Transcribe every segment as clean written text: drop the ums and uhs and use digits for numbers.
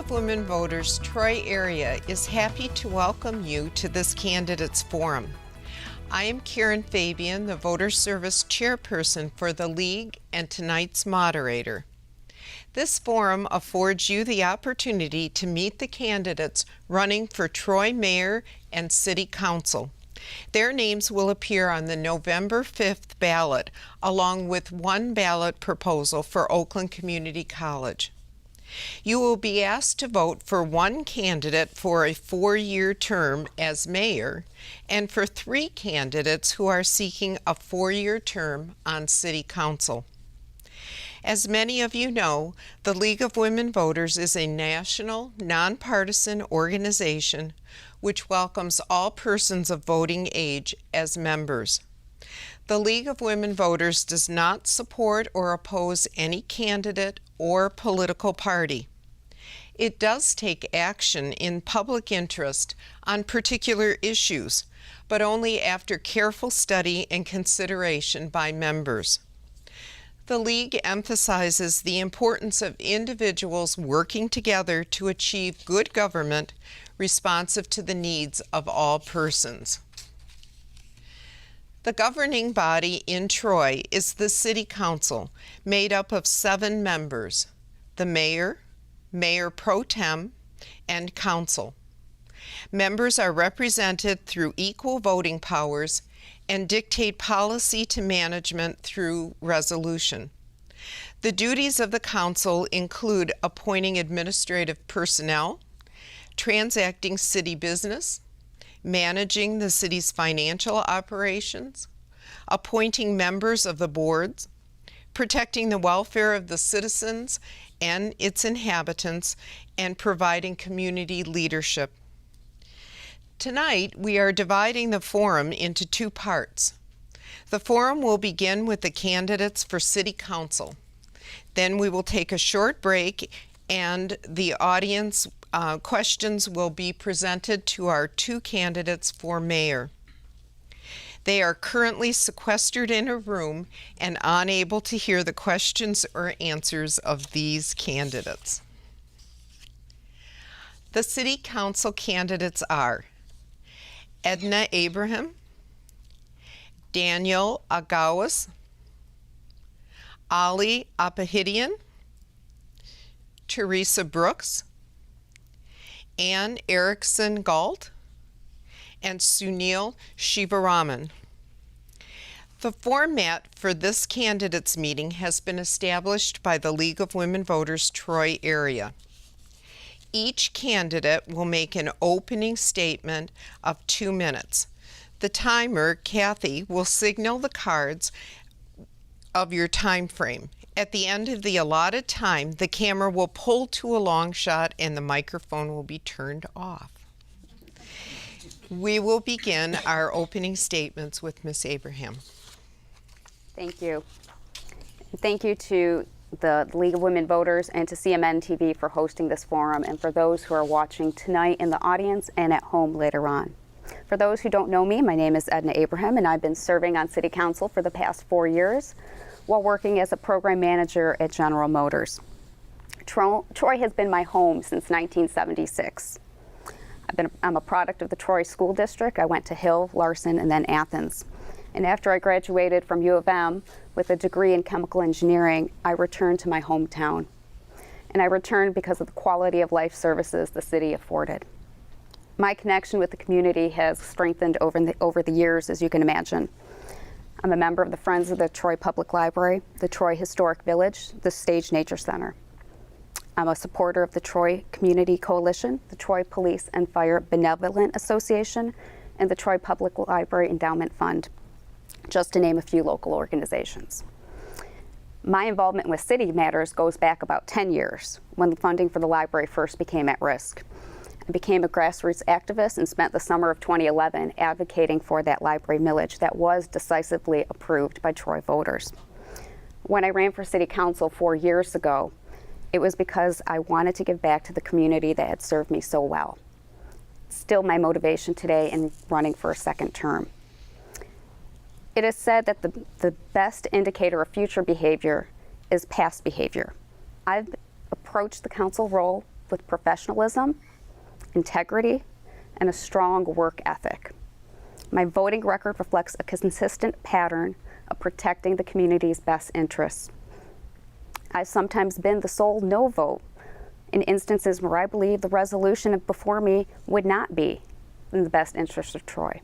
of Women Voters Troy area is happy to welcome you to this Candidates Forum. I am Karen Fabian, the Voter Service Chairperson for the League and tonight's moderator. This forum affords you the opportunity to meet the candidates running for Troy Mayor and City Council. Their names will appear on the November 5th ballot, along with one ballot proposal for Oakland Community College. You will be asked to vote for one candidate for a 4-year term as mayor and for 3 candidates who are seeking a 4-year term on City Council. As many of you know, the League of Women Voters is a national, nonpartisan organization which welcomes all persons of voting age as members. The League of Women Voters does not support or oppose any candidate or political party. It does take action in public interest on particular issues, but only after careful study and consideration by members. The League emphasizes the importance of individuals working together to achieve good government responsive to the needs of all persons. The governing body in Troy is the City Council, made up of 7 members: the mayor, mayor pro tem, and council. Members are represented through equal voting powers and dictate policy to management through resolution. The duties of the council include appointing administrative personnel, transacting city business, managing the city's financial operations, appointing members of the boards, protecting the welfare of the citizens and its inhabitants, and providing community leadership. Tonight, we are dividing the forum into 2 parts. The forum will begin with the candidates for City Council. Then we will take a short break and the audience questions will be presented to our 2 candidates for mayor. They are currently sequestered in a room and unable to hear the questions or answers of these candidates. The City Council candidates are Edna Abraham, Daniel Agawas, Ali Apahidian, Teresa Brooks, Ann Erickson Galt, and Sunil Shivaraman. The format for this candidates meeting has been established by the League of Women Voters Troy area. Each candidate will make an opening statement of 2 minutes. The timer, Kathy, will signal the cards of your time frame. At the end of the allotted time, the camera will pull to a long shot and the microphone will be turned off. We will begin our opening statements with Ms. Abraham. Thank you. Thank you to the League of Women Voters and to CMN TV for hosting this forum, and for those who are watching tonight in the audience and at home later on. For those who don't know me, my name is Edna Abraham, and I've been serving on City Council for the past 4 years while working as a program manager at General Motors. Troy has been my home since 1976. I'm a product of the Troy School District. I went to Hill, Larson, and then Athens. And after I graduated from U of M with a degree in chemical engineering, I returned to my hometown. And I returned because of the quality of life services the city afforded. My connection with the community has strengthened over the years, as you can imagine. I'm a member of the Friends of the Troy Public Library, the Troy Historic Village, the Stage Nature Center. I'm a supporter of the Troy Community Coalition, the Troy Police and Fire Benevolent Association, and the Troy Public Library Endowment Fund, just to name a few local organizations. My involvement with city matters goes back about 10 years, when the funding for the library first became at risk. I became a grassroots activist and spent the summer of 2011 advocating for that library millage that was decisively approved by Troy voters. When I ran for City Council 4 years ago, it was because I wanted to give back to the community that had served me so well. Still my motivation today in running for a 2nd term. It is said that the best indicator of future behavior is past behavior. I've approached the council role with professionalism, integrity, and a strong work ethic. My voting record reflects a consistent pattern of protecting the community's best interests. I've sometimes been the sole no vote in instances where I believe the resolution before me would not be in the best interest of Troy.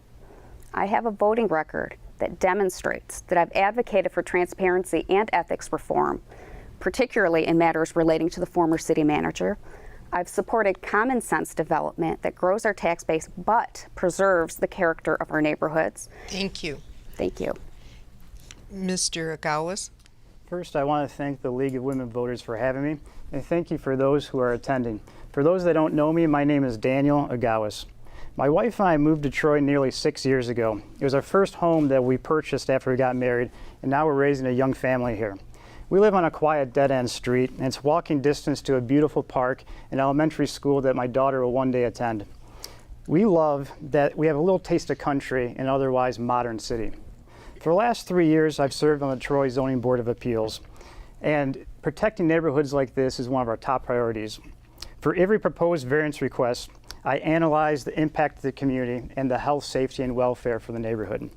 I have a voting record that demonstrates that I've advocated for transparency and ethics reform, particularly in matters relating to the former city manager. I've supported common sense development that grows our tax base but preserves the character of our neighborhoods. Thank you. Thank you. Mr. Agawas? First, I want to thank the League of Women Voters for having me, and thank you for those who are attending. For those that don't know me, my name is Daniel Agawas. My wife and I moved to Troy nearly 6 years ago. It was our first home that we purchased after we got married, and now we're raising a young family here. We live on a quiet dead-end street, and it's walking distance to a beautiful park and elementary school that my daughter will one day attend. We love that we have a little taste of country in an otherwise modern city. For the last 3 years, I've served on the Troy Zoning Board of Appeals, and protecting neighborhoods like this is one of our top priorities. For every proposed variance request, I analyze the impact of the community and the health, safety, and welfare for the neighborhood.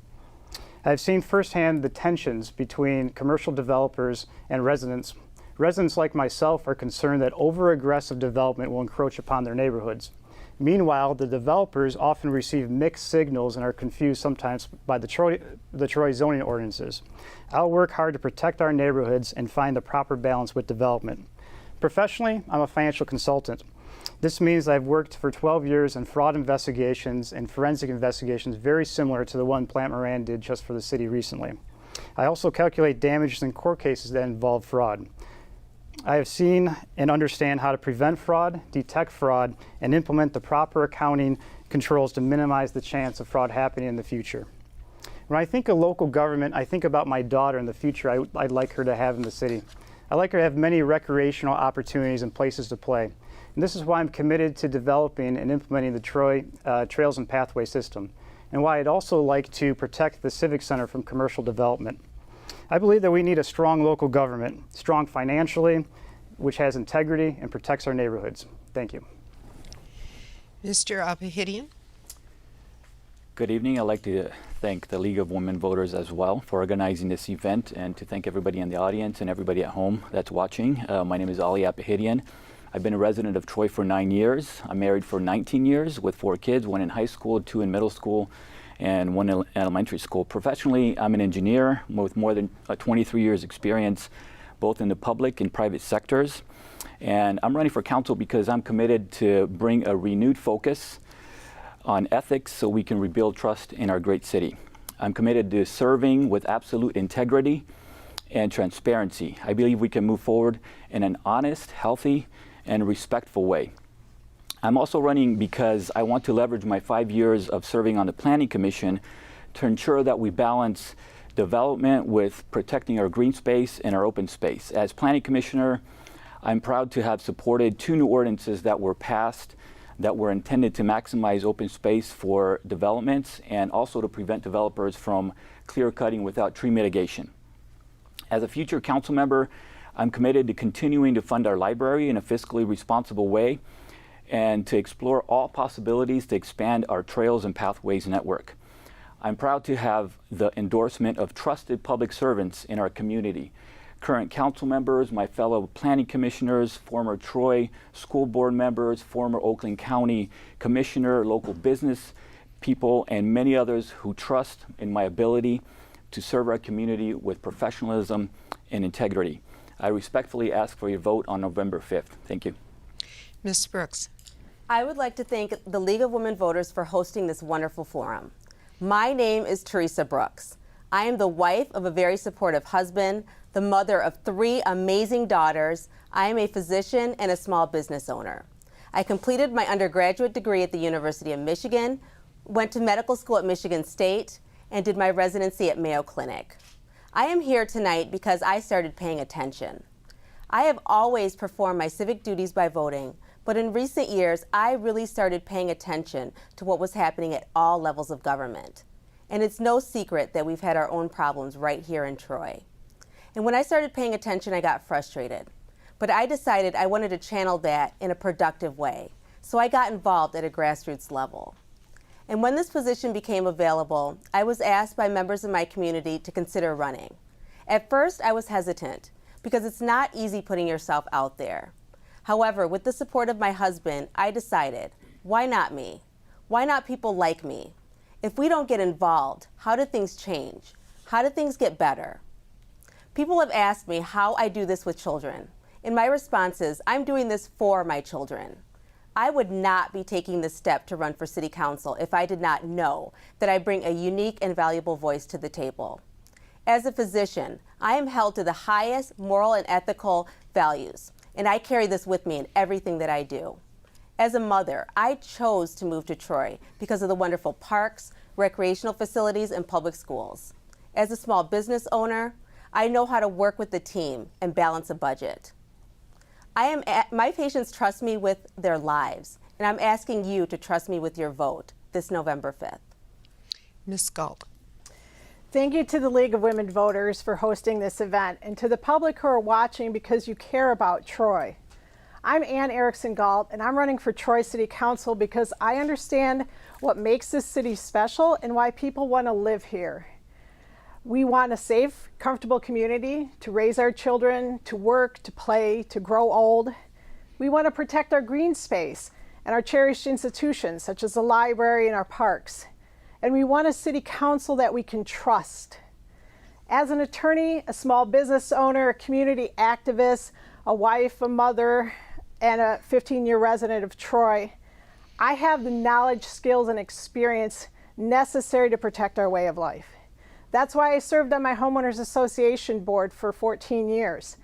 I've seen firsthand the tensions between commercial developers and residents. Residents like myself are concerned that over-aggressive development will encroach upon their neighborhoods. Meanwhile, the developers often receive mixed signals and are confused sometimes by the Troy zoning ordinances. I'll work hard to protect our neighborhoods and find the proper balance with development. Professionally, I'm a financial consultant. This means I've worked for 12 years in fraud investigations and forensic investigations very similar to the one Plant Moran did just for the city recently. I also calculate damages in court cases that involve fraud. I have seen and understand how to prevent fraud, detect fraud, and implement the proper accounting controls to minimize the chance of fraud happening in the future. When I think of local government, I think about my daughter and the future I'd like her to have in the city. I'd like her to have many recreational opportunities and places to play. And this is why I'm committed to developing and implementing the Troy Trails and Pathway system, and why I'd also like to protect the Civic Center from commercial development. I believe that we need a strong local government, strong financially, which has integrity and protects our neighborhoods. Thank you. Mr. Apahidian? Good evening. I'd like to thank the League of Women Voters as well for organizing this event, and to thank everybody in the audience and everybody at home that's watching. My name is Ali Apahidian. I've been a resident of Troy for 9 years. I'm married for 19 years with 4 kids, 1 in high school, 2 in middle school, and 1 in elementary school. Professionally, I'm an engineer with more than 23 years experience, both in the public and private sectors. And I'm running for council because I'm committed to bring a renewed focus on ethics so we can rebuild trust in our great city. I'm committed to serving with absolute integrity and transparency. I believe we can move forward in an honest, healthy, and respectful way. I'm also running because I want to leverage my 5 years of serving on the Planning Commission to ensure that we balance development with protecting our green space and our open space. As Planning Commissioner, I'm proud to have supported 2 new ordinances that were passed that were intended to maximize open space for developments and also to prevent developers from clear cutting without tree mitigation. As a future council member, I'm committed to continuing to fund our library in a fiscally responsible way and to explore all possibilities to expand our Trails and Pathways network. I'm proud to have the endorsement of trusted public servants in our community. Current council members, my fellow planning commissioners, former Troy school board members, former Oakland County commissioner, local business people, and many others who trust in my ability to serve our community with professionalism and integrity. I respectfully ask for your vote on November 5th. Thank you. Ms. Brooks? I would like to thank the League of Women Voters for hosting this wonderful forum. My name is Teresa Brooks. I am the wife of a very supportive husband, the mother of 3 amazing daughters. I am a physician and a small business owner. I completed my undergraduate degree at the University of Michigan, went to medical school at Michigan State, and did my residency at Mayo Clinic. I am here tonight because I started paying attention. I have always performed my civic duties by voting, but in recent years, I really started paying attention to what was happening at all levels of government. And it's no secret that we've had our own problems right here in Troy. And when I started paying attention, I got frustrated. but I decided I wanted to channel that in a productive way. So I got involved at a grassroots level. And when this position became available, I was asked by members of my community to consider running. At first, I was hesitant because it's not easy putting yourself out there. However, with the support of my husband, I decided, why not me? Why not people like me? If we don't get involved, how do things change? How do things get better? People have asked me how I do this with children. And my response is, I'm doing this for my children. I would not be taking this step to run for city council if I did not know that I bring a unique and valuable voice to the table. As a physician, I am held to the highest moral and ethical values, and I carry this with me in everything that I do. As a mother, I chose to move to Troy because of the wonderful parks, recreational facilities, and public schools. As a small business owner, I know how to work with the team and balance a budget. My patients trust me with their lives, and I'm asking you to trust me with your vote this November 5th. Ms. Galt. Thank you to the League of Women Voters for hosting this event, and to the public who are watching because you care about Troy. I'm Ann Erickson Galt, and I'm running for Troy City Council because I understand what makes this city special and why people want to live here. We want a safe, comfortable community to raise our children, to work, to play, to grow old. We want to protect our green space and our cherished institutions, such as the library and our parks. And we want a city council that we can trust. As an attorney, a small business owner, a community activist, a wife, a mother, and a 15-year resident of Troy, I have the knowledge, skills, and experience necessary to protect our way of life. That's why I served on my Homeowners Association board for 14 years,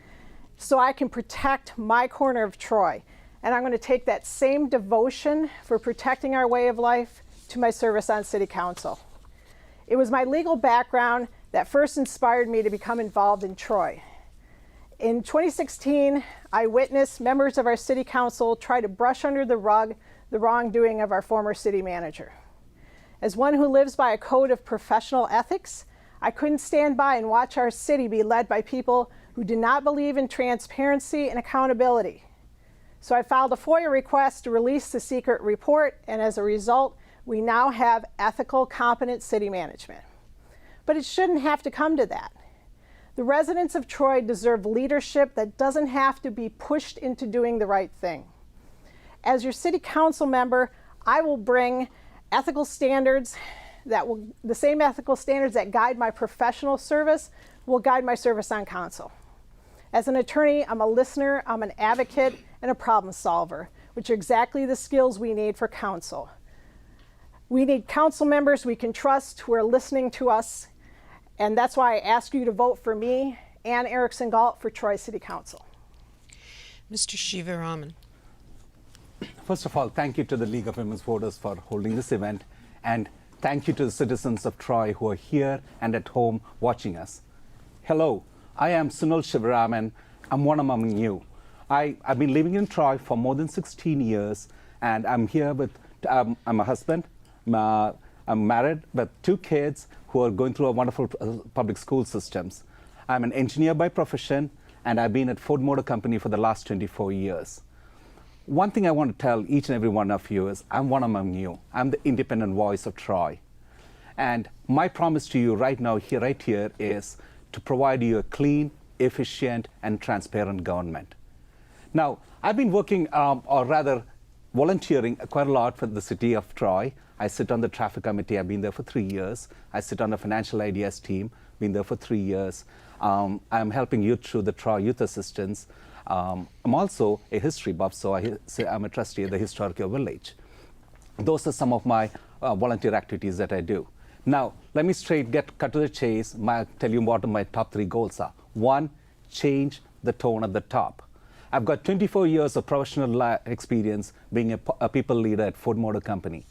so I can protect my corner of Troy. And I'm going to take that same devotion for protecting our way of life to my service on City Council. It was my legal background that first inspired me to become involved in Troy. In 2016, I witnessed members of our City Council try to brush under the rug the wrongdoing of our former city manager. As one who lives by a code of professional ethics, I couldn't stand by and watch our city be led by people who do not believe in transparency and accountability. So I filed a FOIA request to release the secret report, and as a result, we now have ethical, competent city management. But it shouldn't have to come to that. The residents of Troy deserve leadership that doesn't have to be pushed into doing the right thing. As your city council member, I will bring ethical standards the same ethical standards that guide my professional service will guide my service on council. As an attorney, I'm a listener, I'm an advocate, and a problem solver, which are exactly the skills we need for council. We need council members we can trust who are listening to us, and that's why I ask you to vote for me, Ann Erickson Galt, for Troy City Council. Mr. Shivaraman. First of all, thank you to the League of Women's Voters for holding this event, and thank you to the citizens of Troy who are here and at home watching us. Hello, I am Sunil Shivaraman. I'm one among you. I've been living in Troy for more than 16 years, and I'm here with, I'm a husband. I'm married with 2 kids who are going through a wonderful public school systems. I'm an engineer by profession, and I've been at Ford Motor Company for the last 24 years. One thing I want to tell each and every one of you is I'm one among you. I'm the independent voice of Troy. And my promise to you right now, right here, is to provide you a clean, efficient, and transparent government. Now, I've been working, or rather volunteering quite a lot for the city of Troy. I sit on the traffic committee. I've been there for 3 years. I sit on the financial ideas team, been there for 3 years. I'm helping youth through the Troy Youth Assistance. I'm also a history buff, so I'm a trustee of the Historical Village. Those are some of my volunteer activities that I do. Now, let me cut to the chase, tell you what my top 3 goals are. 1, change the tone at the top. I've got 24 years of professional experience being a people leader at Ford Motor Company.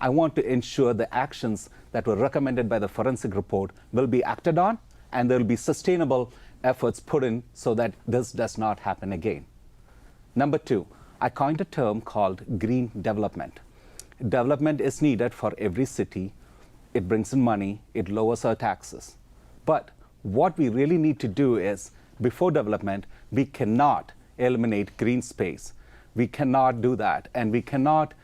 I want to ensure the actions that were recommended by the forensic report will be acted on, and there will be sustainable efforts put in so that this does not happen again. Number 2, I coined a term called green development. Development is needed for every city. It brings in money, it lowers our taxes. But what we really need to do is, before development, we cannot eliminate green space. We cannot do that, and we cannot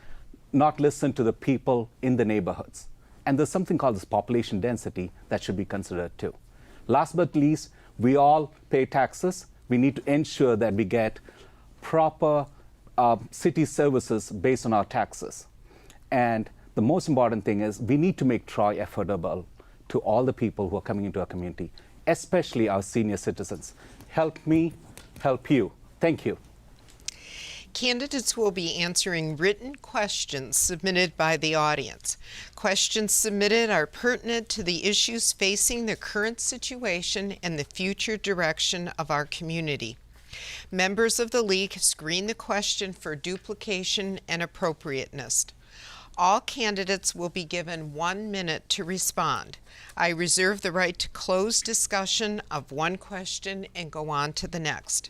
not listen to the people in the neighborhoods. And there's something called this population density that should be considered too. Last but least, we all pay taxes. We need to ensure that we get proper city services based on our taxes. And the most important thing is we need to make Troy affordable to all the people who are coming into our community, especially our senior citizens. Help me, help you. Thank you. Candidates will be answering written questions submitted by the audience. Questions submitted are pertinent to the issues facing the current situation and the future direction of our community. Members of the League screen the question for duplication and appropriateness. All candidates will be given 1 minute to respond. I reserve the right to close discussion of one question and go on to the next.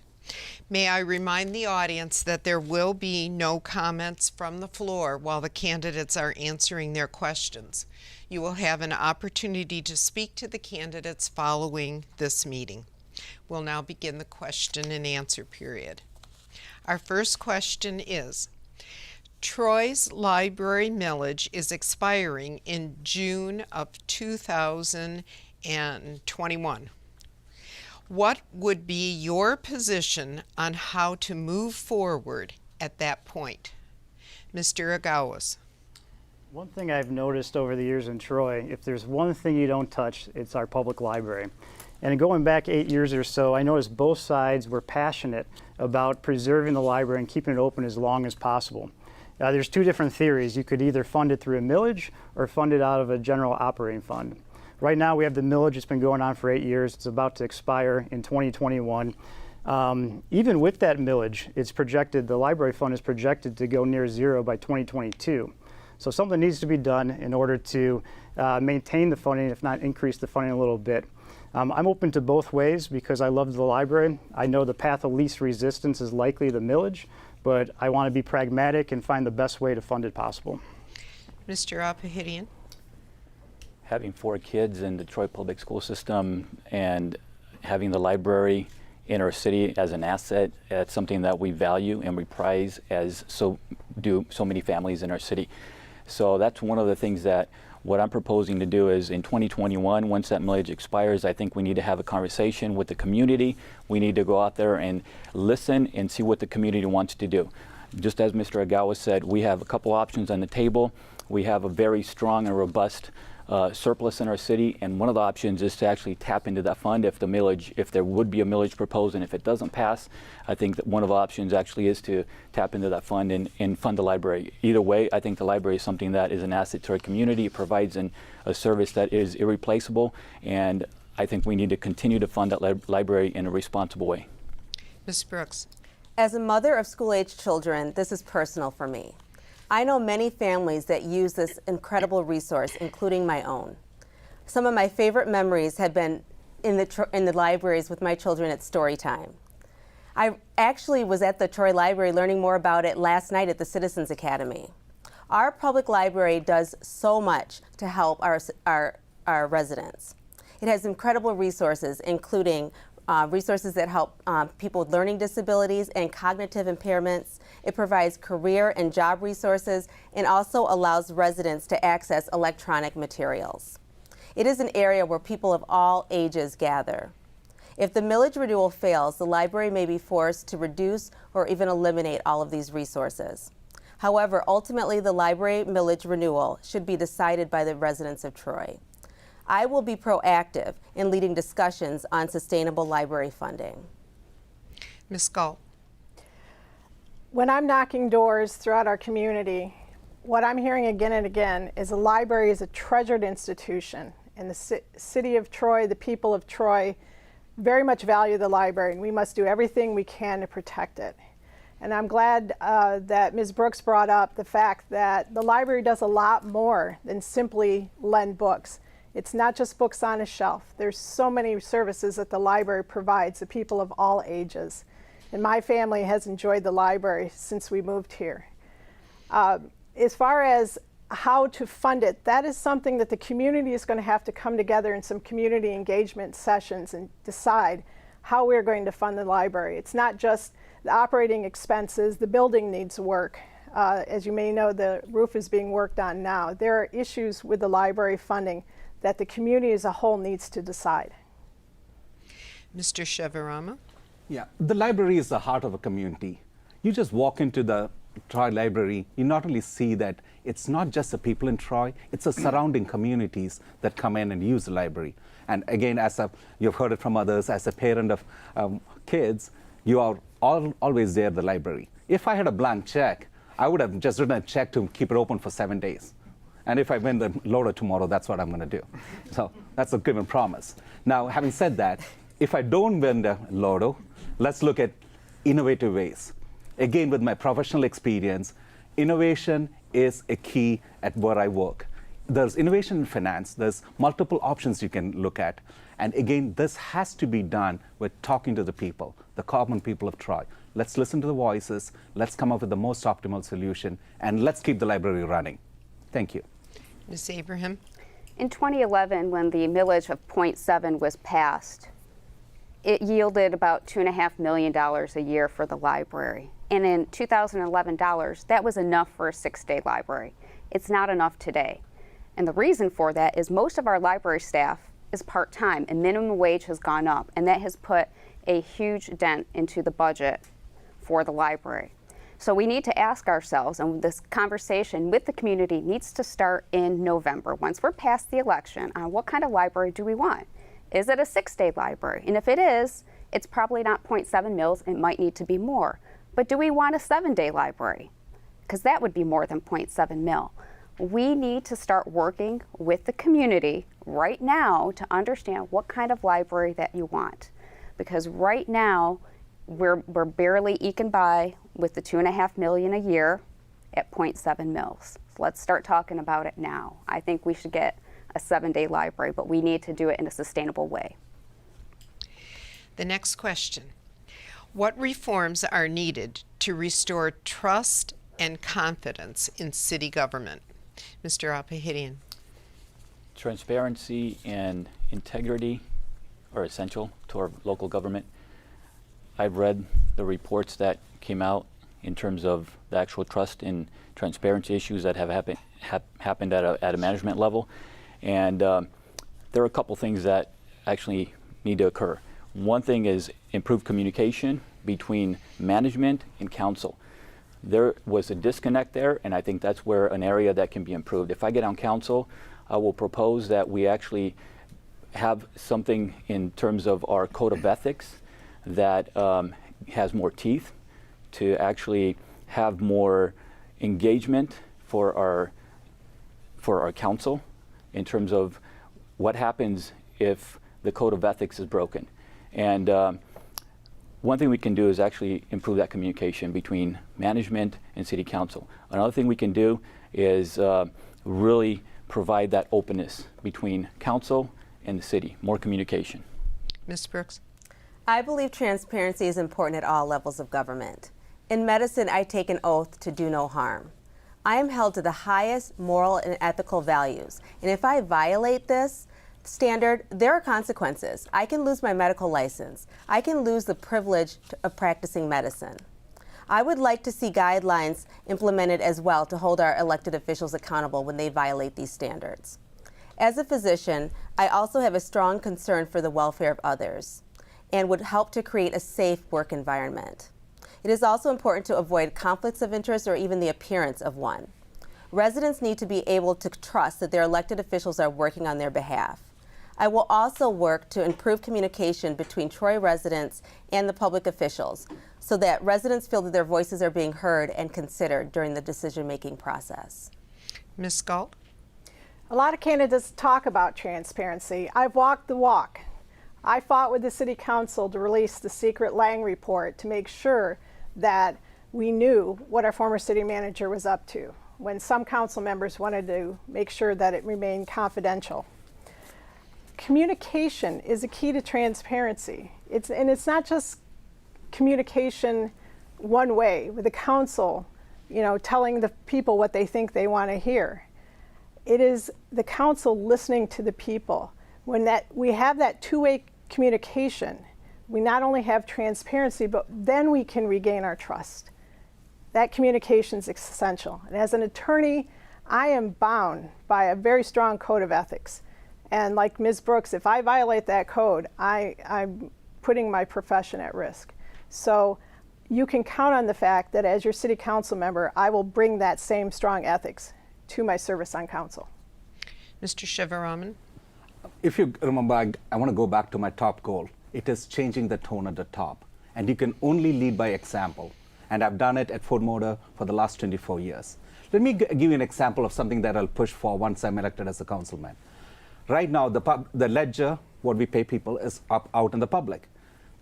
May I remind the audience that there will be no comments from the floor while the candidates are answering their questions. You will have an opportunity to speak to the candidates following this meeting. We'll now begin the question and answer period. Our first question is, Troy's library millage is expiring in June of 2021. What would be your position on how to move forward at that point? Mr. Agawas. One thing I've noticed over the years in Troy, if there's one thing you don't touch, it's our public library. And going back 8 years or so, I noticed both sides were passionate about preserving the library and keeping it open as long as possible. There's two different theories. You could either fund it through a millage or fund it out of a general operating fund. Right now we have the millage. It's been going on for 8 years. It's about to expire in 2021. Even with that millage, it's projected, the library fund is projected to go near zero by 2022. So something needs to be done in order to maintain the funding, if not increase the funding a little bit. I'm open to both ways because I love the library. I know the path of least resistance is likely the millage, but I want to be pragmatic and find the best way to fund it possible. Mr. Apahidian. Having 4 kids in the Troy Public School System and having the library in our city as an asset, it's something that we value and we prize, as so do so many families in our city. So that's one of the things that what I'm proposing to do is in 2021, once that millage expires, I think we need to have a conversation with the community. We need to go out there and listen and see what the community wants to do. Just as Mr. Agawa said, we have a couple options on the table. We have a very strong and robust surplus in our city, and one of the options is to actually tap into that fund if there would be a millage proposed, and if it doesn't pass, I think that one of the options actually is to tap into that fund and fund the library. Either way, I think the library is something that is an asset to our community. It provides a service that is irreplaceable, and I think we need to continue to fund that library in a responsible way. Ms. Brooks. As a mother of school-age children, this is personal for me. I know many families that use this incredible resource, including my own. Some of my favorite memories have been in the libraries with my children at story time. I actually was at the Troy Library learning more about it last night at the Citizens Academy. Our public library does so much to help our residents. It has incredible resources, including resources that help people with learning disabilities and cognitive impairments. It provides career and job resources and also allows residents to access electronic materials. It is an area where people of all ages gather. If the millage renewal fails, the library may be forced to reduce or even eliminate all of these resources. However, ultimately the library millage renewal should be decided by the residents of Troy. I will be proactive in leading discussions on sustainable library funding. Ms. Galt. When I'm knocking doors throughout our community, what I'm hearing again and again is the library is a treasured institution. And the city of Troy, the people of Troy, very much value the library, and we must do everything we can to protect it. And I'm glad that Ms. Brooks brought up the fact that the library does a lot more than simply lend books. It's not just books on a shelf. There's so many services that the library provides to people of all ages. And my family has enjoyed the library since we moved here. As far as how to fund it, that is something that the community is going to have to come together in some community engagement sessions and decide how we're going to fund the library. It's not just the operating expenses, the building needs work. As you may know, the roof is being worked on now. There are issues with the library funding that the community as a whole needs to decide. Mr. Shivarama? Yeah, the library is the heart of a community. You just walk into the Troy Library, you not only see that it's not just the people in Troy, it's the surrounding communities that come in and use the library. And again, you've heard it from others, as a parent of kids, you are always there at the library. If I had a blank check, I would have just written a check to keep it open for 7 days. And if I win the lotto tomorrow, that's what I'm going to do. So that's a given promise. Now, having said that, if I don't win the lotto, let's look at innovative ways. Again, with my professional experience, innovation is a key at where I work. There's innovation in finance. There's multiple options you can look at. And again, this has to be done with talking to the people, the common people of Troy. Let's listen to the voices. Let's come up with the most optimal solution. And let's keep the library running. Thank you. Ms. Abraham? In 2011, when the millage of 0.7 was passed, it yielded about $2.5 million a year for the library. And in 2011 dollars, that was enough for a 6-day library. It's not enough today. And the reason for that is most of our library staff is part-time, and minimum wage has gone up, and that has put a huge dent into the budget for the library. So we need to ask ourselves, and this conversation with the community needs to start in November, once we're past the election, on what kind of library do we want? Is it a 6-day library? And if it is, it's probably not 0.7 mils, it might need to be more. But do we want a 7-day library? Because that would be more than 0.7 mil. We need to start working with the community right now to understand what kind of library that you want. Because right now, we're barely eking by with the $2.5 million a year at 0.7 mils. So let's start talking about it now. I think we should get a 7-day library, but we need to do it in a sustainable way. The next question. What reforms are needed to restore trust and confidence in city government? Mr. Apahidian. Transparency and integrity are essential to our local government. I've read the reports that came out in terms of the actual trust and transparency issues that have happened at a management level. And there are a couple things that actually need to occur. One thing is improved communication between management and council. There was a disconnect there, and I think that's where an area that can be improved. If I get on council, I will propose that we actually have something in terms of our code of ethics that has more teeth, to actually have more engagement for our council in terms of what happens if the code of ethics is broken. And one thing we can do is actually improve that communication between management and city council. Another thing we can do is really provide that openness between council and the city, more communication. Ms. Brooks? I believe transparency is important at all levels of government. In medicine, I take an oath to do no harm. I am held to the highest moral and ethical values, and if I violate this standard, there are consequences. I can lose my medical license. I can lose the privilege of practicing medicine. I would like to see guidelines implemented as well to hold our elected officials accountable when they violate these standards. As a physician, I also have a strong concern for the welfare of others and would help to create a safe work environment. It is also important to avoid conflicts of interest or even the appearance of one. Residents need to be able to trust that their elected officials are working on their behalf. I will also work to improve communication between Troy residents and the public officials so that residents feel that their voices are being heard and considered during the decision-making process. Ms. Galt? A lot of candidates talk about transparency. I've walked the walk. I fought with the City Council to release the secret Lang report to make sure that we knew what our former city manager was up to, when some council members wanted to make sure that it remained confidential. Communication is a key to transparency. It's not just communication one way with the council, telling the people what they think they want to hear. It is the council listening to the people. When we have that two-way communication, we not only have transparency, but then we can regain our trust. That communication is essential. And as an attorney, I am bound by a very strong code of ethics. And like Ms. Brooks, if I violate that code, I'm putting my profession at risk. So you can count on the fact that as your city council member, I will bring that same strong ethics to my service on council. Mr. Shivaraman? If you remember, I want to go back to my top goal. It is changing the tone at the top. And you can only lead by example. And I've done it at Ford Motor for the last 24 years. Let me give you an example of something that I'll push for once I'm elected as a councilman. Right now, the ledger, what we pay people, is up out in the public.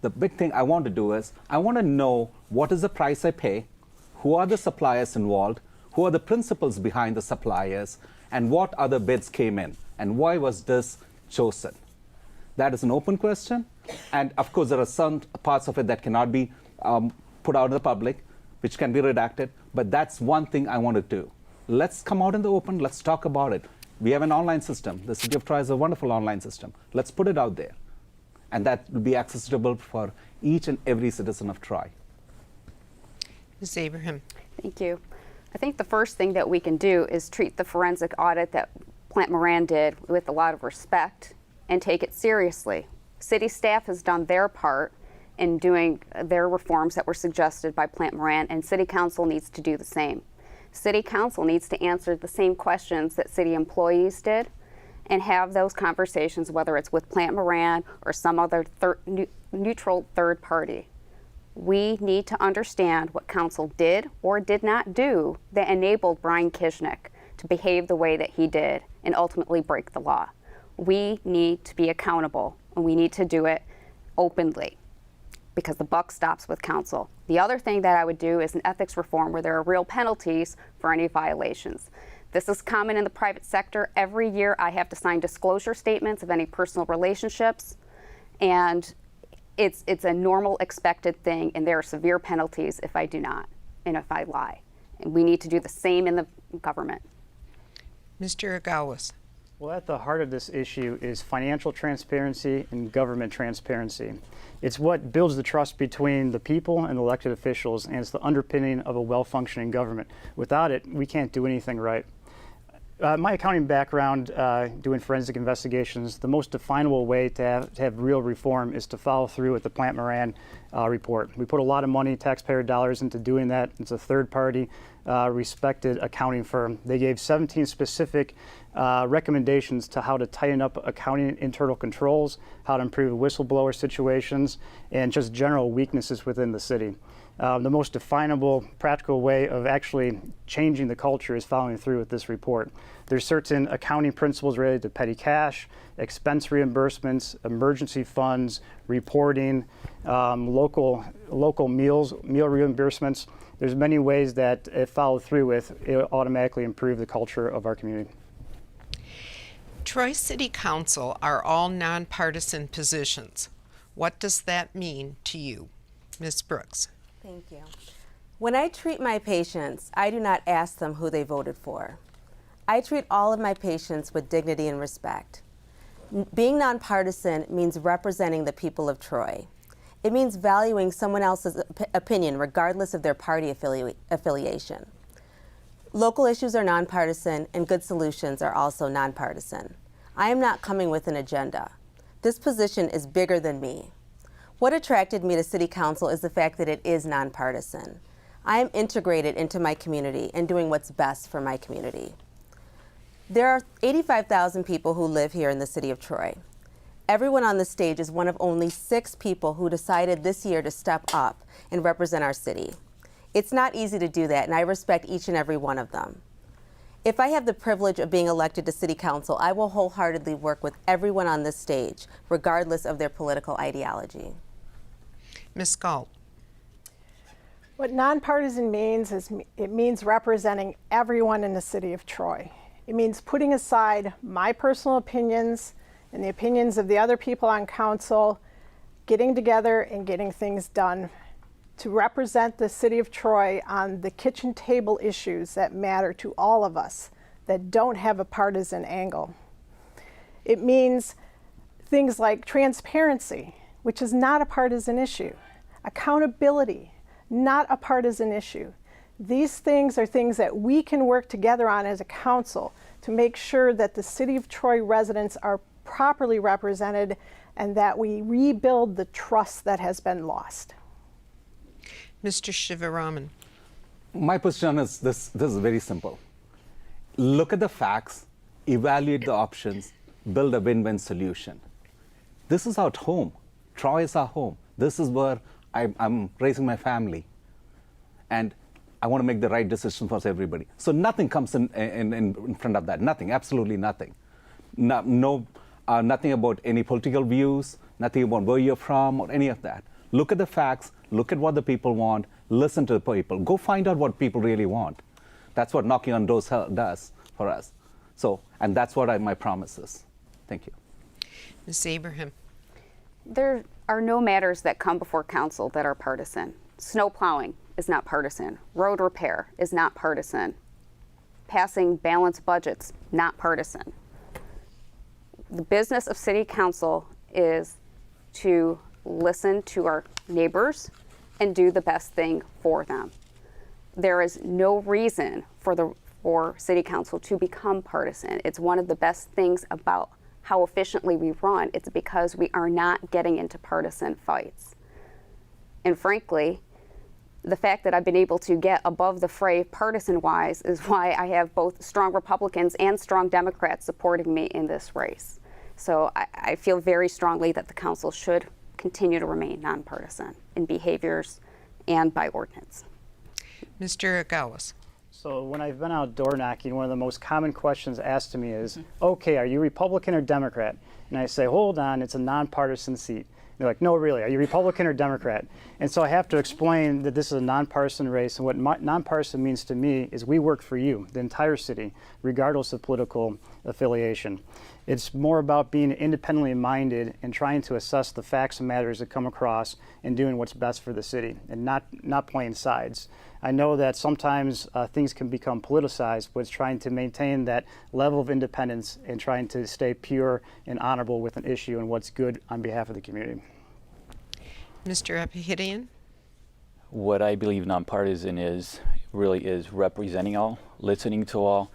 The big thing I want to do is, I want to know what is the price I pay, who are the suppliers involved, who are the principals behind the suppliers, and what other bids came in, and why was this chosen. That is an open question, and of course there are some parts of it that cannot be put out in the public, which can be redacted, but that's one thing I want to do. Let's come out in the open, let's talk about it. We have an online system. The City of Troy is a wonderful online system. Let's put it out there. And that will be accessible for each and every citizen of Troy. Ms. Abraham? Thank you. I think the first thing that we can do is treat the forensic audit that Plant Moran did with a lot of respect and take it seriously. City staff has done their part in doing their reforms that were suggested by Plant Moran, and City Council needs to do the same. City Council needs to answer the same questions that city employees did and have those conversations, whether it's with Plant Moran or some other neutral third party. We need to understand what council did or did not do that enabled Brian Kishnick to behave the way that he did and ultimately break the law. We need to be accountable, and we need to do it openly, because the buck stops with council. The other thing that I would do is an ethics reform where there are real penalties for any violations. This is common in the private sector. Every year I have to sign disclosure statements of any personal relationships, and it's a normal expected thing, and there are severe penalties if I do not and if I lie. And we need to do the same in the government. Mr. Agawas? Well, at the heart of this issue is financial transparency and government transparency. It's what builds the trust between the people and elected officials, and it's the underpinning of a well-functioning government. Without it, we can't do anything right. My accounting background, doing forensic investigations, the most definable way to have real reform is to follow through with the Plant Moran report. We put a lot of money, taxpayer dollars, into doing that. It's a third-party, respected accounting firm. They gave 17 specific recommendations to how to tighten up accounting internal controls, how to improve whistleblower situations, and just general weaknesses within the city. The most definable, practical way of actually changing the culture is following through with this report. There's certain accounting principles related to petty cash, expense reimbursements, emergency funds, reporting, local meal reimbursements. There's many ways that if followed through with, it will automatically improve the culture of our community. Troy City Council are all nonpartisan positions. What does that mean to you? Ms. Brooks? Thank you. When I treat my patients, I do not ask them who they voted for. I treat all of my patients with dignity and respect. Being nonpartisan means representing the people of Troy. It means valuing someone else's opinion regardless of their party affiliation. Local issues are nonpartisan, and good solutions are also nonpartisan. I am not coming with an agenda. This position is bigger than me. What attracted me to City Council is the fact that it is nonpartisan. I am integrated into my community and doing what's best for my community. There are 85,000 people who live here in the city of Troy. Everyone on the stage is one of only 6 people who decided this year to step up and represent our city. It's not easy to do that, and I respect each and every one of them. If I have the privilege of being elected to City Council, I will wholeheartedly work with everyone on this stage, regardless of their political ideology. Ms. Galt? What nonpartisan means is it means representing everyone in the city of Troy. It means putting aside my personal opinions and the opinions of the other people on council, getting together and getting things done to represent the city of Troy on the kitchen table issues that matter to all of us, that don't have a partisan angle. It means things like transparency, which is not a partisan issue. Accountability, not a partisan issue. These things are things that we can work together on as a council to make sure that the City of Troy residents are properly represented and that we rebuild the trust that has been lost. Mr. Shivaraman. My position is this is very simple. Look at the facts, evaluate the options, build a win-win solution. This is our home. Troy is our home. This is where I'm raising my family. And I want to make the right decision for everybody. So nothing comes in front of that. Nothing, absolutely nothing. Nothing about any political views, nothing about where you're from or any of that. Look at the facts, look at what the people want, listen to the people. Go find out what people really want. That's what knocking on doors does for us. So, and that's what my promise is. Thank you. Ms. Abraham. There are no matters that come before council that are partisan. Snow plowing is not partisan. Road repair is not partisan. Passing balanced budgets, not partisan. The business of city council is to listen to our neighbors and do the best thing for them. There is no reason for city council to become partisan. It's one of the best things about how efficiently we run. It's because we are not getting into partisan fights. And frankly, the fact that I've been able to get above the fray partisan-wise is why I have both strong Republicans and strong Democrats supporting me in this race. So I feel very strongly that the council should continue to remain nonpartisan in behaviors and by ordinance. Mr. Agawas. So when I've been out door knocking, one of the most common questions asked to me is, okay, are you Republican or Democrat? And I say, hold on, it's a nonpartisan seat. They're like, no, really, are you Republican or Democrat? And so I have to explain that this is a nonpartisan race, and what nonpartisan means to me is we work for you, the entire city, regardless of political affiliation. It's more about being independently minded and trying to assess the facts and matters that come across and doing what's best for the city and not playing sides. I know that sometimes things can become politicized, but it's trying to maintain that level of independence and trying to stay pure and honorable with an issue and what's good on behalf of the community. Mr. Epihidian. What I believe nonpartisan really is representing all, listening to all,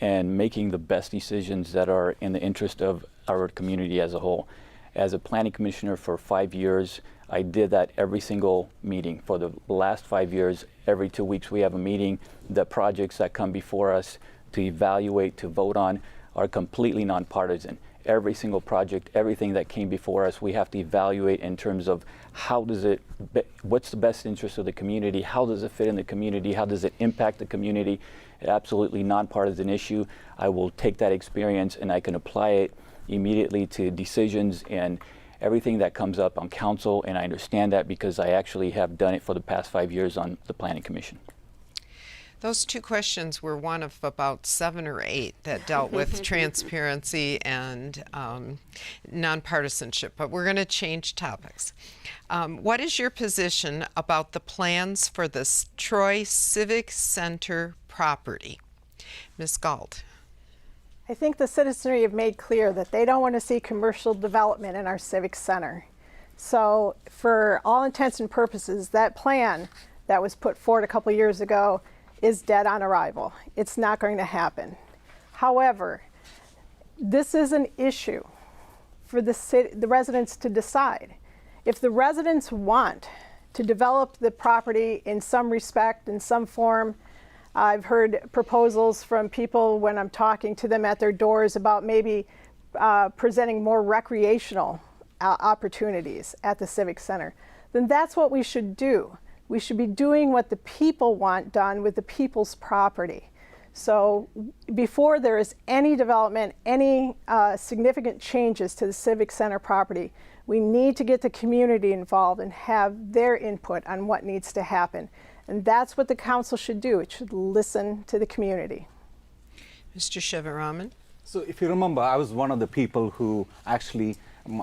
and making the best decisions that are in the interest of our community as a whole. As a planning commissioner for 5 years, I did that every single meeting. For the last 5 years, every 2 weeks we have a meeting. The projects that come before us to evaluate, to vote on, are completely nonpartisan. Every single project, everything that came before us, we have to evaluate in terms of what's the best interest of the community, how does it fit in the community, how does it impact the community. Absolutely nonpartisan issue. I will take that experience and I can apply it immediately to decisions and everything that comes up on council, and I understand that because I actually have done it for the past 5 years on the Planning Commission. Those two questions were one of about 7 or 8 that dealt with transparency and nonpartisanship, but we're going to change topics. What is your position about the plans for the Troy Civic Center property? Ms. Galt. I think the citizenry have made clear that they don't want to see commercial development in our civic center. So for all intents and purposes, that plan that was put forward a couple years ago is dead on arrival. It's not going to happen. However, this is an issue for the residents to decide. If the residents want to develop the property in some respect, in some form, I've heard proposals from people when I'm talking to them at their doors about maybe presenting more recreational opportunities at the Civic Center. Then that's what we should do. We should be doing what the people want done with the people's property. So before there is any development, any significant changes to the Civic Center property, we need to get the community involved and have their input on what needs to happen. And that's what the council should do. It should listen to the community. Mr. Shivaraman. So if you remember, I was one of the people who actually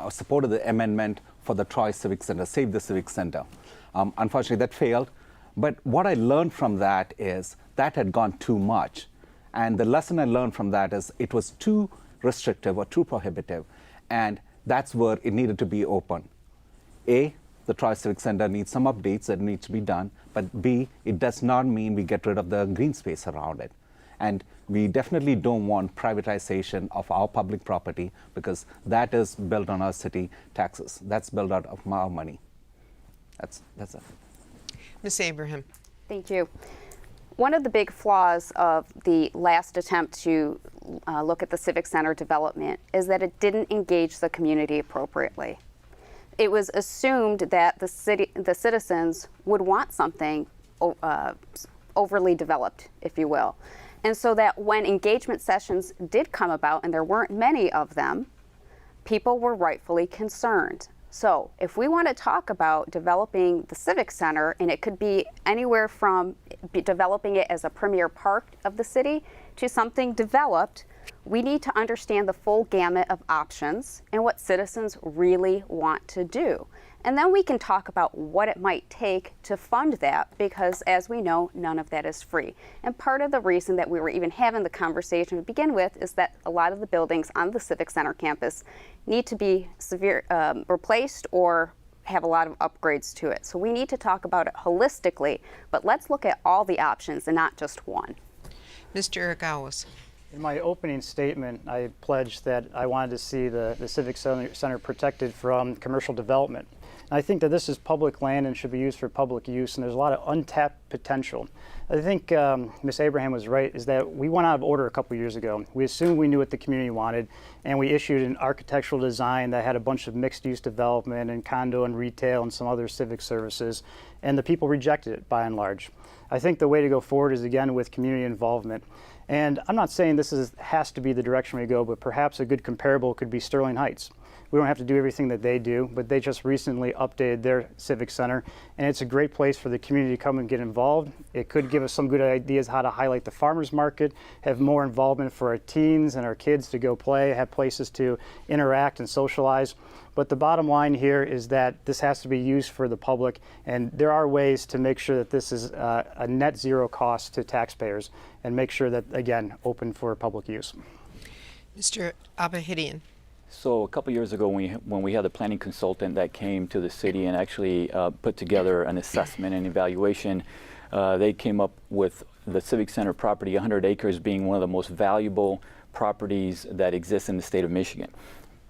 supported the amendment for the Troy Civic Center, Save the Civic Center. Unfortunately, that failed. But what I learned from that is that had gone too much. And the lesson I learned from that is it was too restrictive or too prohibitive. And that's where it needed to be open. A, the Troy Civic Center needs some updates that need to be done, but B, it does not mean we get rid of the green space around it. And we definitely don't want privatization of our public property, because that is built on our city taxes. That's built out of our money. That's it. Ms. Abraham. Thank you. One of the big flaws of the last attempt to look at the Civic Center development is that it didn't engage the community appropriately. It was assumed that the citizens would want something overly developed, if you will. And so that when engagement sessions did come about, and there weren't many of them, people were rightfully concerned. So if we want to talk about developing the Civic Center, and it could be anywhere from developing it as a premier park of the city to something developed, we need to understand the full gamut of options and what citizens really want to do. And then we can talk about what it might take to fund that, because as we know, none of that is free. And part of the reason that we were even having the conversation to begin with is that a lot of the buildings on the Civic Center campus need to be replaced or have a lot of upgrades to it. So we need to talk about it holistically, but let's look at all the options and not just one. Mr. Agawas. In my opening statement, I pledged that I wanted to see the Civic Center protected from commercial development. And I think that this is public land and should be used for public use, and there's a lot of untapped potential. I think Ms. Abraham was right, is that we went out of order a couple years ago. We assumed we knew what the community wanted, and we issued an architectural design that had a bunch of mixed-use development and condo and retail and some other civic services, and the people rejected it by and large. I think the way to go forward is, again, with community involvement. And I'm not saying this has to be the direction we go, but perhaps a good comparable could be Sterling Heights. We don't have to do everything that they do, but they just recently updated their Civic Center, and it's a great place for the community to come and get involved. It could give us some good ideas how to highlight the farmers market, have more involvement for our teens and our kids to go play, have places to interact and socialize. But the bottom line here is that this has to be used for the public, and there are ways to make sure that this is a net zero cost to taxpayers, and make sure that, again, open for public use. Mr. Abahidian. So a couple years ago, when we had a planning consultant that came to the city and actually put together an assessment and evaluation, they came up with the Civic Center property, 100 acres, being one of the most valuable properties that exists in the state of Michigan.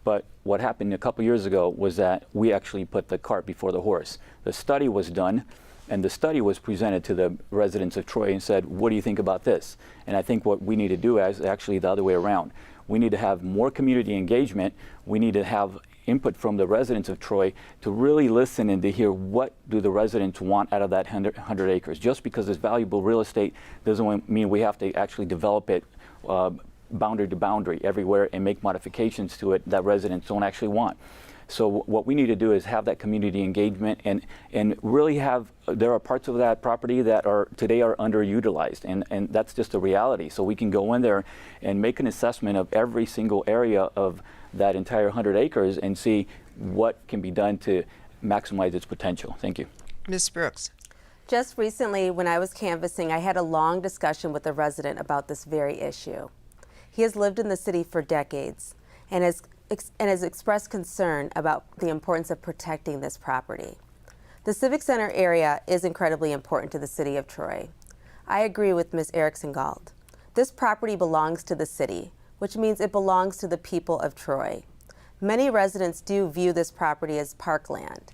But what happened a couple years ago was that we actually put the cart before the horse. The study was done, and the study was presented to the residents of Troy and said, what do you think about this? And I think what we need to do is actually the other way around. We need to have more community engagement. We need to have input from the residents of Troy to really listen and to hear what do the residents want out of that 100 acres. Just because it's valuable real estate doesn't mean we have to actually develop it boundary to boundary everywhere and make modifications to it that residents don't actually want. So what we need to do is have that community engagement and really have, there are parts of that property that are today are underutilized, and that's just a reality. So we can go in there and make an assessment of every single area of that entire 100 acres and see what can be done to maximize its potential. Thank you. Ms. Brooks. Just recently, when I was canvassing, I had a long discussion with a resident about this very issue. He has lived in the city for decades and has expressed concern about the importance of protecting this property. The Civic Center area is incredibly important to the city of Troy. I agree with Ms. Erickson-Galt. This property belongs to the city, which means it belongs to the people of Troy. Many residents do view this property as parkland.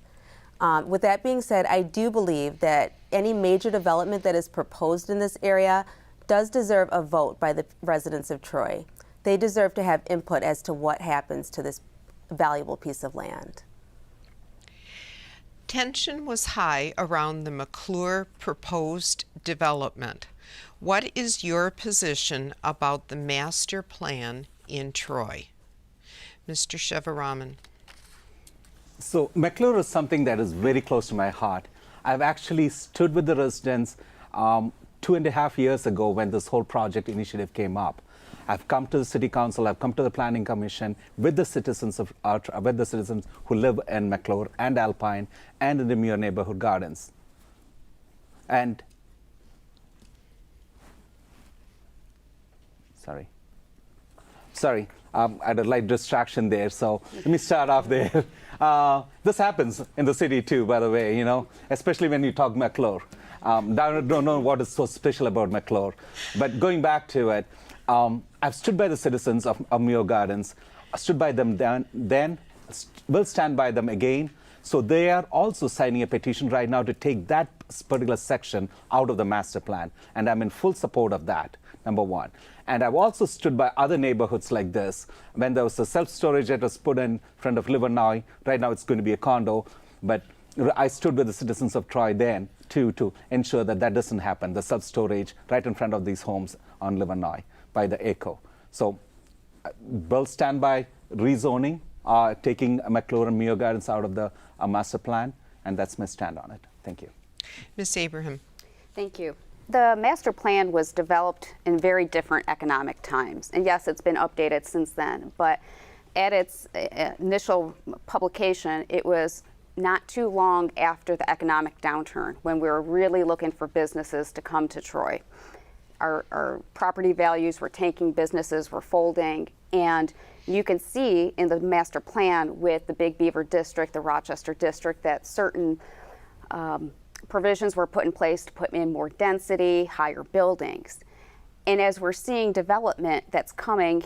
With that being said, I do believe that any major development that is proposed in this area does deserve a vote by the residents of Troy. They deserve to have input as to what happens to this valuable piece of land. Tension was high around the McClure proposed development. What is your position about the master plan in Troy? Mr. Shivaraman. So McClure is something that is very close to my heart. I've actually stood with the residents 2.5 years ago when this whole project initiative came up. I've come to the City Council, I've come to the Planning Commission with the citizens who live in McClure and Alpine and in the Muir Neighborhood Gardens. And I had a light distraction there, so let me start off there. This happens in the city too, by the way, especially when you talk McClure. Don't know what is so special about McClure. But going back to it, I've stood by the citizens of Muir Gardens. I stood by them then, will stand by them again. So they are also signing a petition right now to take that particular section out of the master plan. And I'm in full support of that, number one. And I've also stood by other neighborhoods like this. When there was a self-storage that was put in front of Livernois, right now it's going to be a condo, but I stood with the citizens of Troy then to ensure that that doesn't happen, the self-storage right in front of these homes on Livernois by the ECHO. So will stand by rezoning, taking McClure and Muir Gardens out of the master plan, and that's my stand on it. Thank you. Ms. Abraham. Thank you. The master plan was developed in very different economic times. And yes, it's been updated since then, but at its initial publication, it was not too long after the economic downturn when we were really looking for businesses to come to Troy. Our property values were tanking, businesses were folding, and you can see in the master plan with the Big Beaver District, the Rochester District, that certain provisions were put in place to put in more density, higher buildings. And as we're seeing development that's coming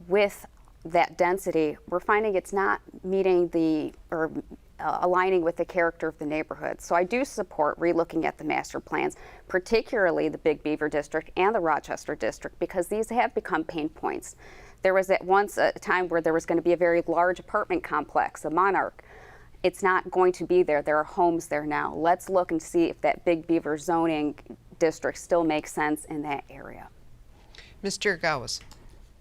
with that density, we're finding it's not meeting aligning with the character of the neighborhood. So I do support relooking at the master plans, particularly the Big Beaver District and the Rochester District, because these have become pain points. There was at once a time where there was going to be a very large apartment complex, a Monarch. It's not going to be there. There are homes there now. Let's look and see if that Big Beaver zoning district still makes sense in that area. Mr. Gauss.